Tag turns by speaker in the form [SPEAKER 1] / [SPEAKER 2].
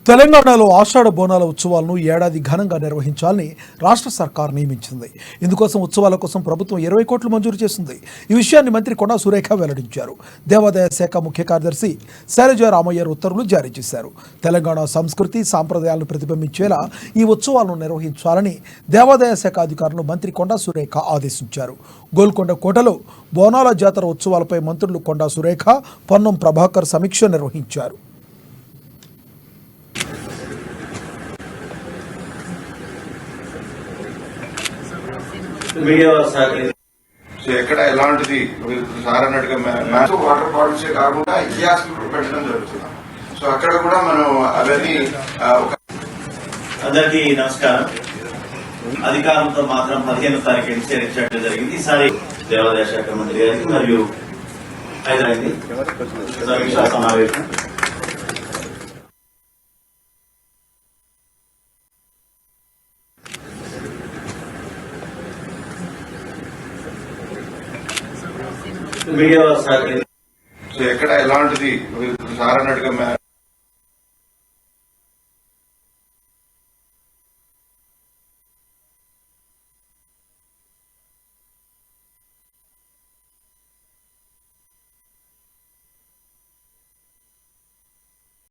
[SPEAKER 1] తెలంగాణలో ఆషాఢ బోనాల ఉత్సవాలను ఏడాది ఘనంగా నిర్వహించాలని రాష్ట్ర సర్కార్ నియమించింది. ఇందుకోసం ఉత్సవాల కోసం ప్రభుత్వం 20 కోట్లు మంజూరు చేసింది. ఈ విషయాన్ని మంత్రి కొండా సురేఖ వెల్లడించారు. దేవాదాయ శాఖ ముఖ్య కార్యదర్శి శైలజ రామయ్యర్ ఉత్తర్వులు జారీ చేశారు. తెలంగాణ సంస్కృతి సాంప్రదాయాలను ప్రతిబింబించేలా ఈ ఉత్సవాలను నిర్వహించాలని దేవాదాయ శాఖ అధికారులను మంత్రి కొండా సురేఖ ఆదేశించారు. గోల్కొండ కోటలో బోనాల జాతర ఉత్సవాలపై మంత్రులు కొండా సురేఖ, పొన్నం ప్రభాకర్ సమీక్ష నిర్వహించారు.
[SPEAKER 2] సో ఎక్కడ ఎలాంటిది సార్ అన్నట్టుగా వాటర్ బాటిల్స్ కాకుండా గ్యాస్ పెట్టడం జరుగుతుంది. సో అక్కడ కూడా మనం అవన్నీ
[SPEAKER 3] అందరికీ నమస్కారం. అధికారంతో మాత్రం 15వ తారీఖు నిశ్చయించడం జరిగింది. ఈసారి దేవాదాయ శాఖ మంత్రి గారికి మరియు హైదరాబాద్ సమీక్షా సమావేశం
[SPEAKER 2] సో ఎక్కడ ఎలాంటిది సార్ అన్నట్టుగా